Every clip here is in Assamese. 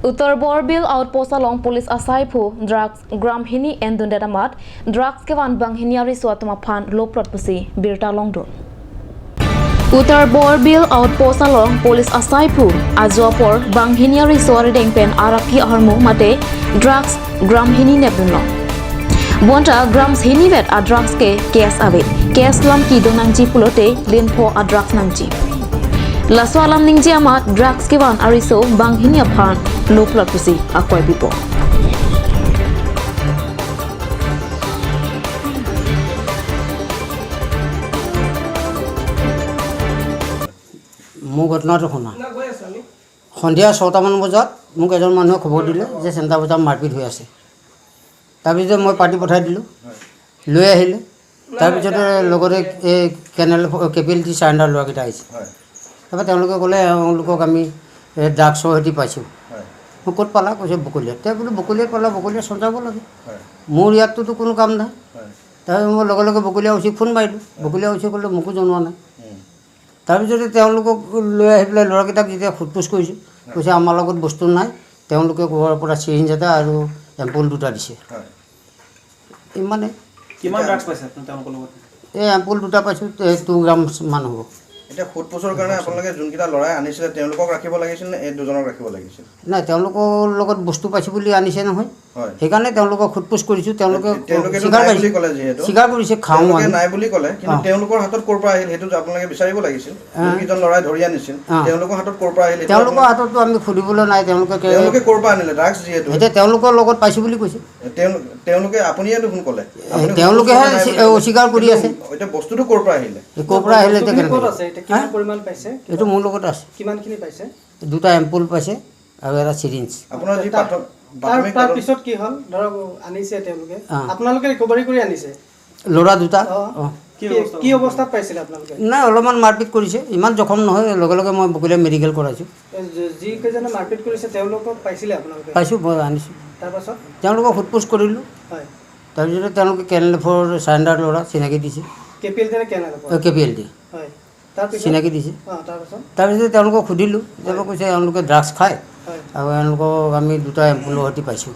Uttar Borbill Outpost along police saiphu drugs gram hini and amat drugs kewan bang hiniari suatuma aphan loprot pusi birta longdon. Uttar Borbill Outpost along police saiphu azuapor bang hiniari suari dengpen araki armu mate drugs gram hini nebno. Bonta grams hini vet a drugs ke case ave case lam ki donangji pulote linpo a drugs nangji. Laso alam ningji amat drugs kewan ariso bang hini aphan loprot pusi akoy bipo. মোৰ ঘটনাটো শুনা সন্ধিয়া 6টামান বজাত মোক এজন মানুহে খবৰ দিলে যে চেণ্টাৰ বজাৰত মাৰপিট হৈ আছে। তাৰপিছত মই পাৰ্টি পঠাই দিলোঁ, লৈ আহিলে। তাৰপিছতে লগতে এই কেনেল কেপিএলটি চাৰেণ্ডাৰ ল'ৰাকেইটা আহিছে। তাৰপৰা তেওঁলোকে ক'লে এওঁলোকক আমি ড্ৰাগছৰ সৈতে পাইছোঁ। মই ক'ত পালা? কৈছে বকলীয়াত। তেওঁ বোলো বকলীয়াত পালা, বকলীয়াত চঞ্চাব লাগে। মোৰ ইয়াততো কোনো কাম নাই। তাৰপিছত মই লগে লগে বকলীয়া উচি ফোন মাৰিলোঁ। বকলীয়া উচি ক'লে মোকো জনোৱা নাই। তাৰপিছতে তেওঁলোকক লৈ আহি পেলাই ল'ৰাকেইটাক যেতিয়া সোধপোছ কৰিছোঁ, কৈছে আমাৰ লগত বস্তু নাই। তেওঁলোকে ক'ৰবাৰ পৰা চিৰিঞ্জ এটা আৰু এম্পুল দুটা দিছে। ইমানে। কিমান ড্ৰাগছ পাইছে তেওঁলোকৰ লগত? এই এম্পুল দুটা পাইছোঁ, 2 গ্ৰাম মান হ'ব। এতিয়া সোধপোছৰ কাৰণে আপোনালোকে যোনকেইটা ল'ৰাই আনিছিলে তেওঁলোকক ৰাখিব লাগিছিল নে এই দুজনক ৰাখিব লাগিছিল? নাই, তেওঁলোকৰ লগত বস্তু পাইছোঁ বুলি আনিছে নহয়। সেইকাৰণে তেওঁলোকক সোধপোছ কৰিছোঁ। তেওঁলোকে স্বীকাৰ কৰিছে খাওঁ নাই বুলি ক'লে, কিন্তু তেওঁলোকৰ হাতত ক'ৰ পৰা আহিল সেইটো আপোনালোকে বিচাৰিব লাগিছিল। যোনকেইজন ল'ৰাই ধৰি আনিছিল তেওঁলোকৰ হাতত ক'ৰ পৰা আহিল? তেওঁলোকৰ হাততো আমি সুধিবলৈ নাই। তেওঁলোকে ক'ৰ পৰা আনিলে ড্ৰাগছ? যিহেতু এতিয়া তেওঁলোকৰ লগত পাইছোঁ বুলি কৈছে। তেওঁলোকে আপুনিয়ে দেখোন ক'লে, তেওঁলোকেহে অস্বীকাৰ কৰি আছে। এতিয়া বস্তুটো ক'ৰ পৰা আহিলে? ক'ৰ পৰা আহিলে এতিয়া কেনেকৈ? কিমান পৰিমাণ পাইছে? এইটো মোৰ লগত আছে। কিমানখিনি পাইছে? 2টা এম্পুল পাইছে আৰু এটা চিৰিঞ্জ। আপোনাৰ যি তাৰ পিছত কি হ'ল? ধৰক আনিছে তেওঁলোকে, আপোনালোকে ৰিকভাৰী কৰি আনিছে ল'ৰা 2টা। কি অৱস্থাত পাইছিলে আপোনালোকে? নাই, অলপমান মাৰপিট কৰিছে, ইমান জখম নহয়। লগে লগে মই বকলীয়া মেডিকেল কৰাইছোঁ। যিকেইজনে মাৰপিট কৰিছে তেওঁলোকক পাইছিলে আপোনালোকে? পাইছোঁ, মই আনিছোঁ। তাৰপাছত তেওঁলোকক সোধপোছ কৰিলোঁ। হয়, তাৰপিছতে তেওঁলোকে কেনেলফৰ চাৰেণ্ডাৰ ল'ৰা চিনাকি দিছে। কেপিএলটি হয়, চিনাকি দিছে। তাৰপিছত তেওঁলোকক সুধিলোঁ, তেওঁলোকে কৈছে এওঁলোকে ড্ৰাগছ খায় আৰু এওঁলোকক আমি 2টা এম্পুলৰ সৈতে পাইছোঁ।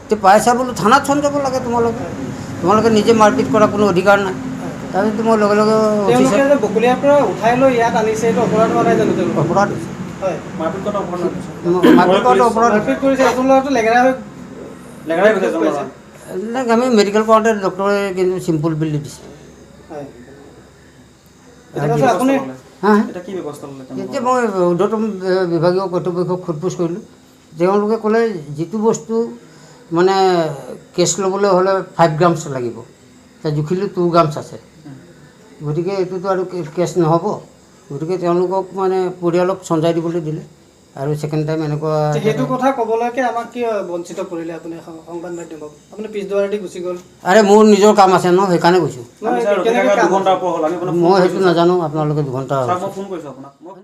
এতিয়া পাইছা বোলো, থানাত চোন যাব লাগে। তোমালোকে নিজে মাৰপিট কৰা কোনো অধিকাৰ নাই। তাৰপিছত মই লগে লগে বকলীয়াৰ পৰা উঠাই লৈ ইয়াত আনিছে, এইটো অপৰাধ হোৱা নাই জানো? অপৰাধ হৈছে। মাৰপিট কৰাটো অপৰাধ কৰিছে। এজন ল'ৰাটো লেগেৰাই গৈছে। আমি মেডিকেল কৰাওঁতে ডক্টৰে কিন্তু চিম্পুল বিল দিছে। এতিয়া মই ঊৰ্ধ্বতম বিভাগীয় কৰ্তৃপক্ষক সোধপোছ কৰিলোঁ। তেওঁলোকে ক'লে যিটো বস্তু মানে কেছ ল'বলৈ হ'লে 5 গ্ৰামছ লাগিব, এতিয়া জুখিলোঁ 2 গ্ৰামছ আছে। গতিকে এইটোতো আৰু কেছ নহ'ব। গতিকে তেওঁলোকক মানে পৰিয়ালক চঞ্জাই দিবলৈ দিলে আৰু ছেকেণ্ড টাইম এনেকুৱা। সেইটো কথা ক'বলৈকে আমাক কি বঞ্চিত কৰিলে আপুনি সংবাদ মাধ্যমক? আপুনি পিছদুৱাৰেদি গুচি গ'ল। আৰে মোৰ নিজৰ কাম আছে ন, সেইকাৰণে গৈছোঁ। দুঘণ্টাৰ ওপৰ হ'ল, মই সেইটো নাজানো। আপোনালোকে 2 ঘণ্টা